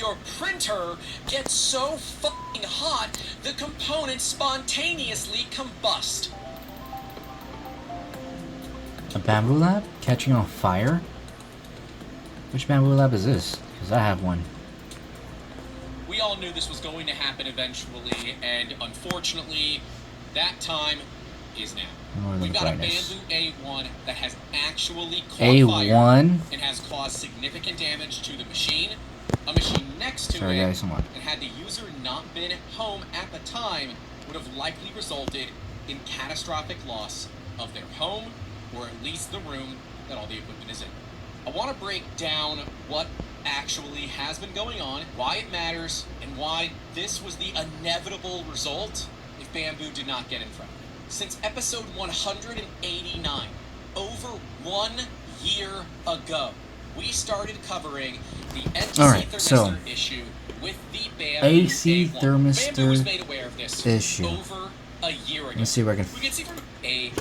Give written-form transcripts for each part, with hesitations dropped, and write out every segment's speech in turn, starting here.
your printer gets so fucking hot, the components spontaneously combust. A Bambu Lab? Catching on fire? Which Bambu Lab is this? Because I have one. We all knew this was going to happen eventually, and unfortunately, that time is now. We've got brightness. a Bambu A1 that has actually caught fire A1? and has caused significant damage to the machine. A machine next to Sorry, it, guys, and had the user not been home at the time, would have likely resulted in catastrophic loss of their home, or at least the room that all the equipment is in. I want to break down what actually has been going on, why it matters, and why this was the inevitable result if Bambu did not get in front. Since episode 189, over 1 year ago, we started covering the NTC thermistor issue with the Bambu AC A1. thermistor Bambu was made aware of this issue. over a year ago. Let's see if I can. We can see from a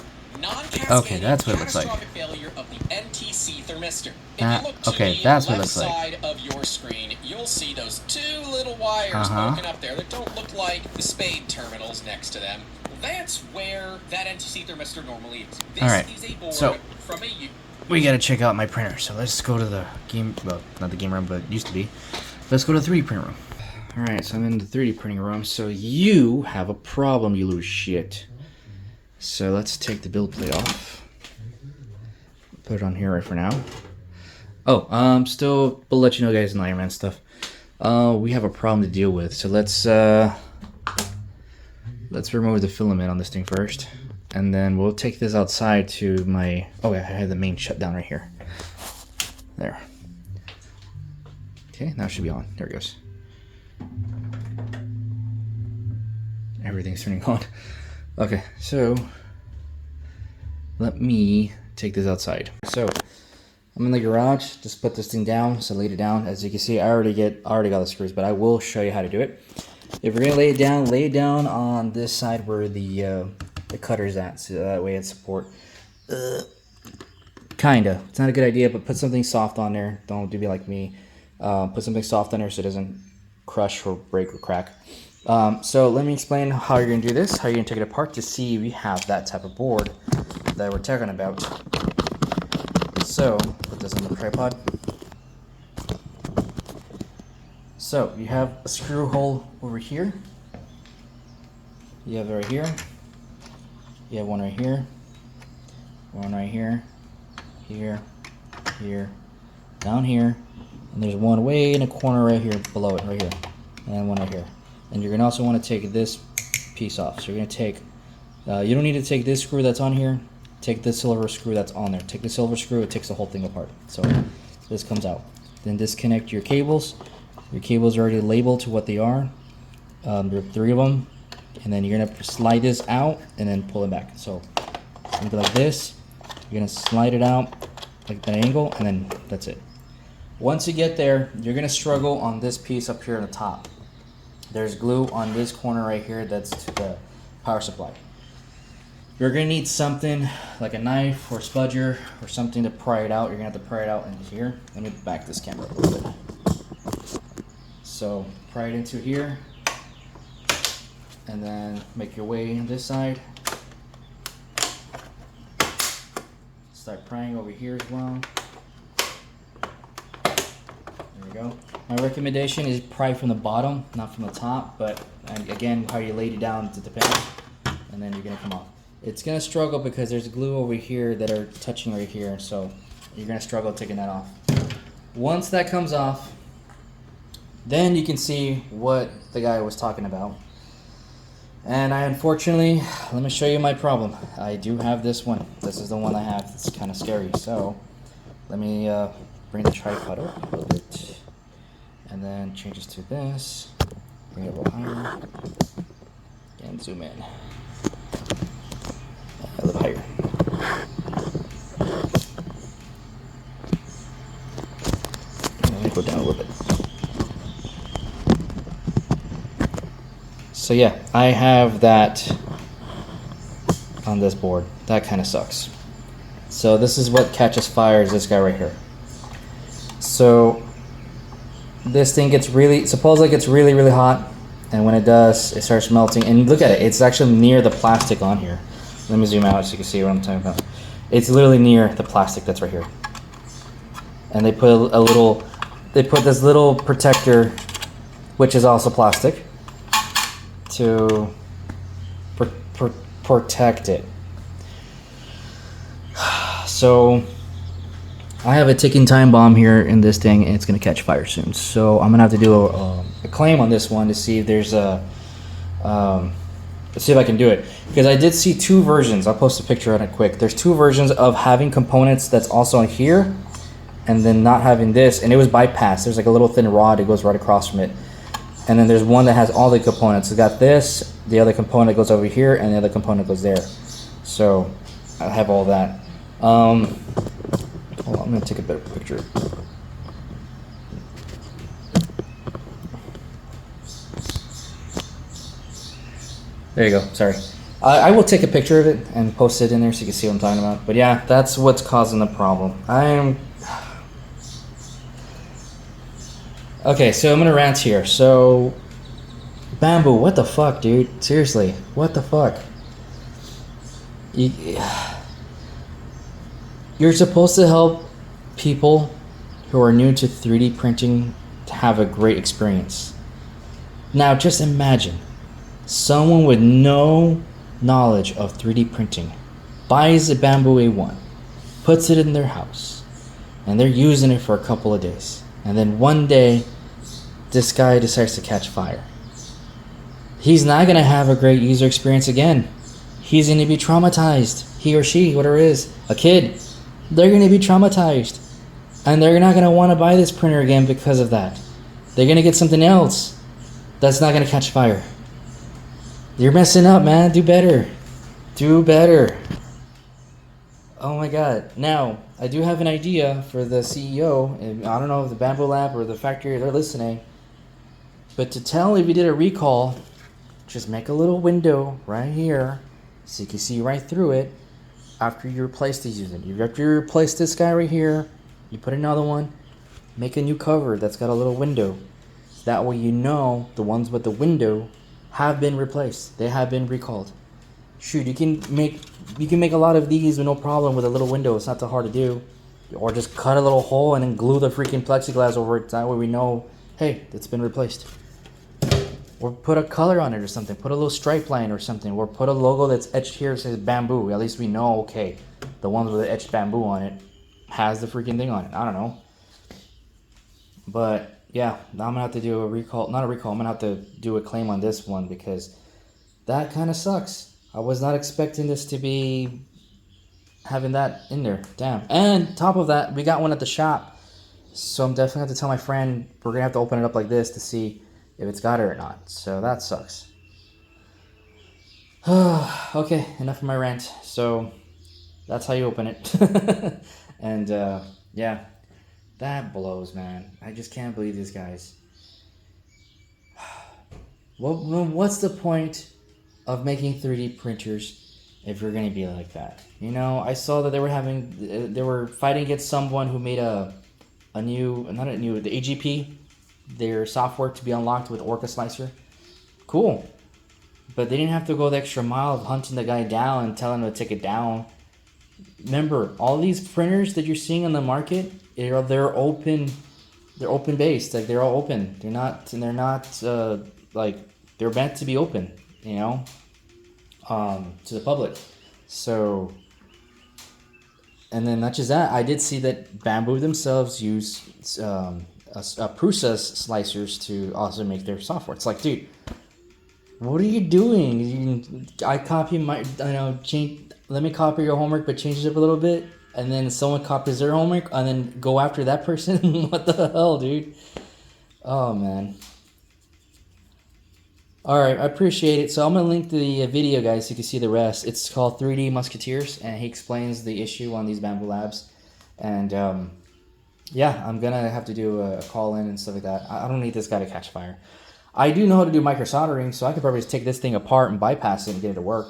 non-cascading that's what it looks like. catastrophic failure of the NTC thermistor. If That- you look to okay, the that's what it left looks like. side of your screen, you'll see those two little wires poking up there that don't look like the spade terminals next to them. Well, that's where that NTC thermistor normally is. This is a board from a we gotta check out my printer. So let's go to the game. Well, not the game room, but it used to be. Let's go to the 3D print room. All right, so I'm in the 3D printing room. So you have a problem, you little shit. So let's take the build plate off. Put it on here right for now. Oh, still, we'll let you know, guys, in Iron Man stuff. We have a problem to deal with. So let's remove the filament on this thing first, and then we'll take this outside to my. Oh, yeah, I had the main shutdown right here. There. Okay, now it should be on. There it goes. Everything's turning on. Okay, so let me take this outside. So I'm in the garage. Just put this thing down. So laid it down. As you can see, I already got the screws, but I will show you how to do it. If you're gonna lay it down on this side where the cutter's at, so that way it's support. Kinda. It's not a good idea, but put something soft on there. Don't do be like me. Put something soft on there so it doesn't crush or break or crack. So let me explain how you're going to do this, how you're going to take it apart to see if you have that type of board that we're talking about. So, put this on the tripod. So, you have a screw hole over here. You have it right here. You have one right here. One right here. Here. Here. Down here. And there's one way in a corner right here below it, right here. And then one right here. And you're going to also want to take this piece off. So you're going to take, you don't need to take this screw that's on here. Take this silver screw that's on there. Take the silver screw, it takes the whole thing apart. So this comes out. Then disconnect your cables. Your cables are already labeled to what they are. There are 3 of them. And then you're going to slide this out and then pull it back. So it's going to be like this. You're going to slide it out like that angle, and then that's it. Once you get there, you're going to struggle on this piece up here on the top. There's glue on this corner right here that's to the power supply. You're going to need something like a knife or a spudger or something to pry it out. You're going to have to pry it out into here. Let me back this camera a little bit. So pry it into here and then make your way on this side. Start prying over here as well. There we go. My recommendation is pry from the bottom, not from the top, but again, how you laid it down, it depends, and then you're going to come off. It's going to struggle because there's glue over here that are touching right here, so you're going to struggle taking that off. Once that comes off, then you can see what the guy was talking about. And unfortunately, let me show you my problem. I do have this one. This is the one I have. It's kind of scary. So let me bring the tripod up a little bit. And then change this to this. Bring it a little higher. And zoom in. A little higher. Let me go down a little bit. So yeah, I have that on this board. That kind of sucks. So this is what catches fire, is this guy right here. So this thing gets really, supposedly it gets really, really hot. And when it does, it starts melting. And look at it, it's actually near the plastic on here. Let me zoom out so you can see what I'm talking about. It's literally near the plastic that's right here. And they put a little, they put this little protector, which is also plastic, to protect it. So I have a ticking time bomb here in this thing, and it's gonna catch fire soon. So I'm gonna have to do a claim on this one to see if there's a, let's see if I can do it. Because I did see two versions. I'll post a picture on it quick. There's two versions of having components that's also on here, and then not having this, and it was bypassed. There's like a little thin rod that goes right across from it. And then there's one that has all the components. It's got this, the other component goes over here, and the other component goes there. So I have all that. Hold on, I'm gonna take a better picture. There you go, sorry. I will take a picture of it and post it in there so you can see what I'm talking about. But yeah, that's what's causing the problem. Okay, so I'm gonna rant here. So, Bambu, what the fuck, dude? Seriously, what the fuck? You're supposed to help people who are new to 3D printing to have a great experience. Now, just imagine someone with no knowledge of 3D printing buys a Bambu A1, puts it in their house, and they're using it for a couple of days. And then one day, this guy decides to catch fire. He's not going to have a great user experience again. He's going to be traumatized. He or she, whatever it is, a kid, they're going to be traumatized. And they're not going to want to buy this printer again because of that. They're going to get something else that's not going to catch fire. You're messing up, man. Do better. Do better. Oh my god. Now, I do have an idea for the CEO, and I don't know if the Bambu Lab or the factory, they're listening, but to tell if you did a recall, just make a little window right here so you can see right through it after you replace these units. After you replace this guy right here, you put another one, make a new cover that's got a little window. That way you know the ones with the window have been replaced. They have been recalled. Shoot, you can make a lot of these with no problem with a little window. It's not that hard to do. Or just cut a little hole and then glue the freaking plexiglass over it. That way we know, hey, it's been replaced. Or put a color on it or something. Put a little stripe line or something. Or put a logo that's etched here that says Bambu. At least we know, okay, the one with the etched Bambu on it has the freaking thing on it. I don't know. But yeah, now I'm gonna have to do a recall. Not a recall. I'm gonna have to do a claim on this one because that kind of sucks. I was not expecting this to be having that in there. Damn. And top of that, we got one at the shop. So I'm definitely have to tell my friend we're gonna have to open it up like this to see if it's got it or not. So that sucks. Okay, enough of my rant. So that's how you open it. And yeah, that blows, man. I just can't believe these guys. What's the point of making 3D printers if you're gonna be like that? You know, I saw that they were fighting against someone who made the AGP, their software to be unlocked with Orca Slicer. Cool. But they didn't have to go the extra mile of hunting the guy down and telling him to take it down. Remember, all these printers that you're seeing on the market, they're open based. Like they're all open. They're not like they're meant to be open, you know, to the public. So, and then not just that, I did see that Bambu themselves use Prusa slicers to also make their software. It's like, dude, what are you doing? Let me copy your homework, but change it up a little bit, and then someone copies their homework, and then go after that person. What the hell, dude? Oh man. Alright, I appreciate it. So I'm going to link the video, guys, so you can see the rest. It's called 3D Musketeers, and he explains the issue on these Bambu Labs. And, yeah, I'm going to have to do a call-in and stuff like that. I don't need this guy to catch fire. I do know how to do micro soldering, so I could probably just take this thing apart and bypass it and get it to work.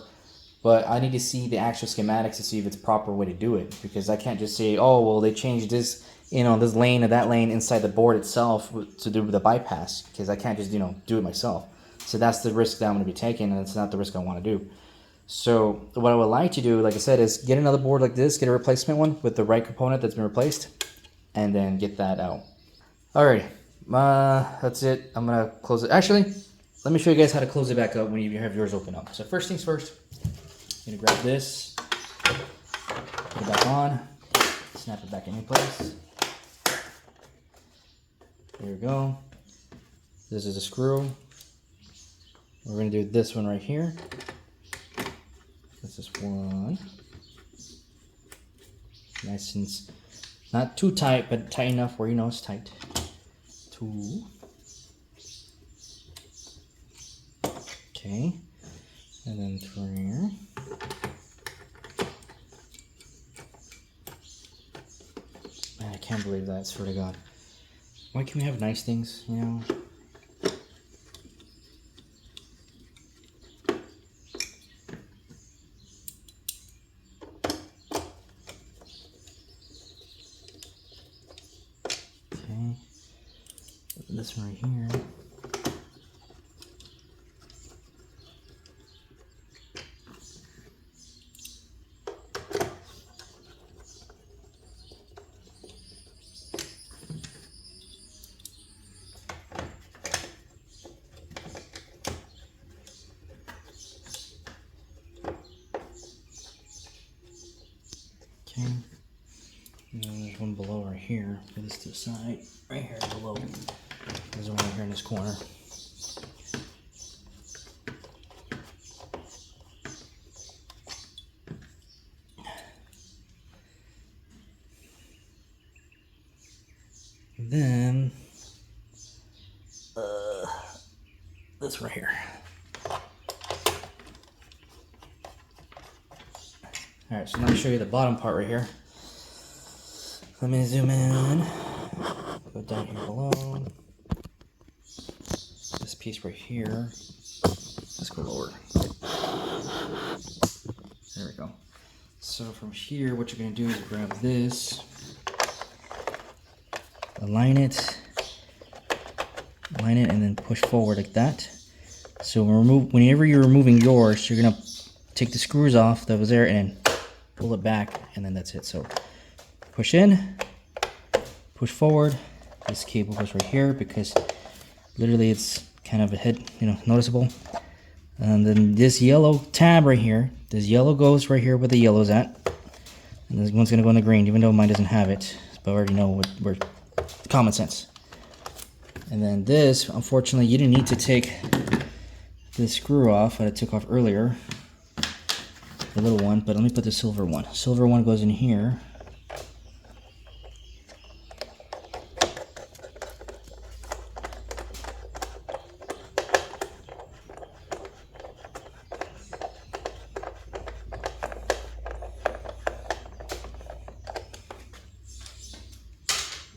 But I need to see the actual schematics to see if it's a proper way to do it. Because I can't just say, oh, well, they changed this you know, this lane or that lane inside the board itself to do the bypass, because I can't just, you know, do it myself. So that's the risk that I'm going to be taking, and it's not the risk I want to do. So what I would like to do, like I said, is get another board like this, get a replacement one with the right component that's been replaced, and then get that out. Alrighty, that's it. I'm going to close it. Actually, let me show you guys how to close it back up when you have yours open up. So first things first, I'm going to grab this, put it back on, snap it back in place. There we go. This is a screw. We're going to do this one right here. This is one. Nice and not too tight, but tight enough where you know it's tight. Two. Okay. And then three. Man, I can't believe that, I swear to God. Why can't we have nice things, you know? Okay. This one right here. Okay. And then there's one below right here. Put this to the side. Right here below. There's one right here in this corner. And then this right here. Alright, so let me show you the bottom part right here. Let me zoom in. Go down here below. This piece right here. Let's go lower. There we go. So from here, what you're going to do is grab this, align it, and then push forward like that. So whenever you're removing yours, you're going to take the screws off that was there and then pull it back, and then that's it. So push in, push forward. This cable goes right here because literally it's kind of a hit, you know, noticeable. And then this yellow tab right here, this yellow goes right here where the yellow's at. And this one's gonna go in the green, even though mine doesn't have it. But I already know where common sense. And then this, unfortunately, you didn't need to take this screw off that I took off earlier. The little one, but let me put the silver one. Silver one goes in here.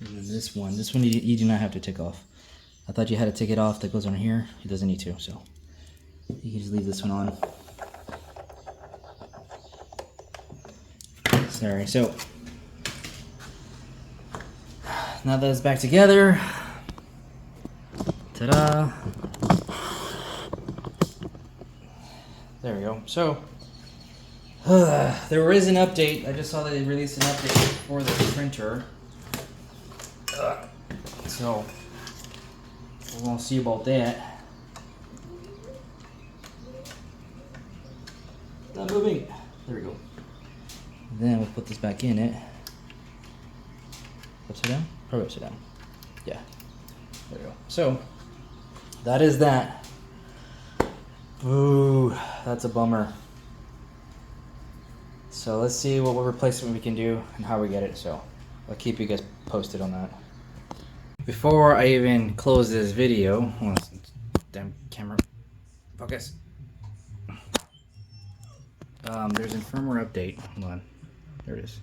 And then this one you do not have to take off. I thought you had to take it off. That goes on here. It doesn't need to, so you can just leave this one on. Sorry, so now that it's back together, ta-da, there we go. So there is an update. I just saw that they released an update for the printer, so we're gonna see about that. Not moving. There we go. Then we'll put this back in it. Upside down? Probably upside down. Yeah. There we go. So, that is that. Ooh, that's a bummer. So let's see what replacement we can do and how we get it. So, I'll keep you guys posted on that. Before I even close this video, oh, damn camera, focus. There's a firmware update. Hold on. There it is.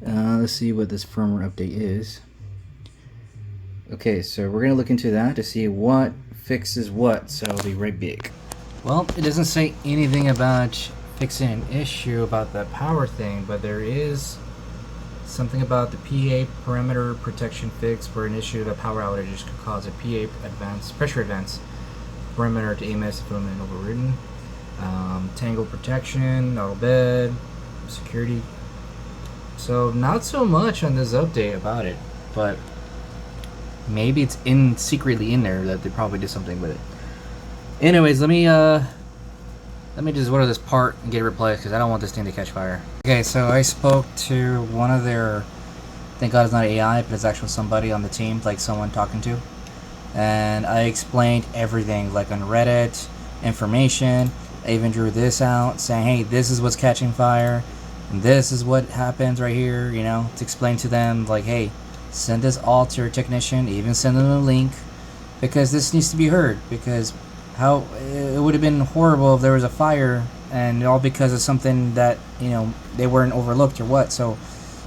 Let's see what this firmware update is. Okay, so we're going to look into that to see what fixes what, so I'll be right back. Well, it doesn't say anything about fixing an issue about that power thing, but there is something about the PA perimeter protection fix for an issue that power outages could cause a PA pressure advance perimeter to EMS equipment overridden. Tangle protection, auto bed, security. So not so much on this update about it, but maybe it's secretly in there that they probably did something with it. Anyways, let me just order this part and get it replaced because I don't want this thing to catch fire. Okay, so I spoke to one of their, thank God it's not AI, but it's actually somebody on the team, like someone talking to, and I explained everything, like on Reddit, information. I even drew this out, saying, hey, this is what's catching fire, and this is what happens right here, you know, to explain to them, like, hey, send this all to your technician, even send them a link, because this needs to be heard, because how it would have been horrible if there was a fire and all because of something that, you know, they weren't overlooked or what. So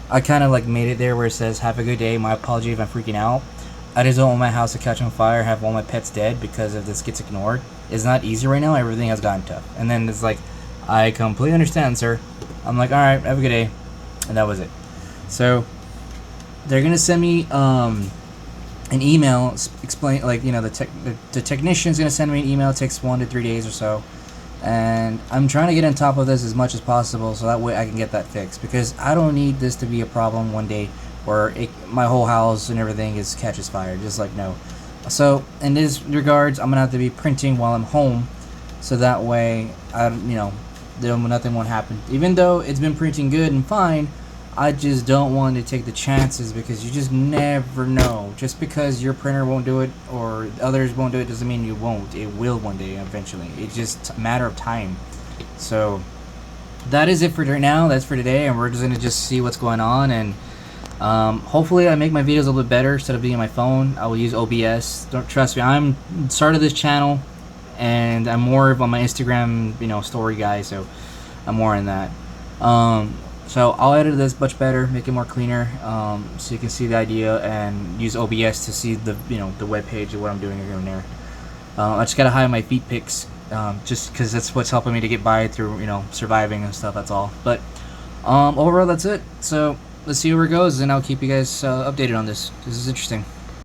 I kind of like made it there where it says, have a good day, my apology if I'm freaking out. I just don't want my house to catch on fire, have all my pets dead because if this gets ignored. It's not easy right now, everything has gotten tough. And then it's like, I completely understand, sir. I'm like, alright, have a good day. And that was it. So they're gonna send me an email explain, like, you know, the technician's gonna send me an email. It takes 1 to 3 days or so, and I'm trying to get on top of this as much as possible so that way I can get that fixed, because I don't need this to be a problem one day where my whole house and everything catches fire. Just like, no. So in this regards, I'm gonna have to be printing while I'm home, so that way nothing won't happen. Even though it's been printing good and fine, I just don't want to take the chances, because you just never know. Just because your printer won't do it or others won't do it doesn't mean you won't. It will one day eventually. It's just a matter of time. So that is it for right now. That's for today, and we're just gonna just see what's going on, and hopefully I make my videos a little bit better. Instead of being on my phone, I will use OBS. Don't trust me. I'm started this channel, and I'm more of on my Instagram, you know, story guy. So I'm more in that. So I'll edit this much better, make it more cleaner, so you can see the idea, and use OBS to see the, you know, the web page of what I'm doing here and there. I just gotta hide my feet pics, just because that's what's helping me to get by through, you know, surviving and stuff. That's all. But overall, that's it. So let's see where it goes, and I'll keep you guys updated on this. This is interesting.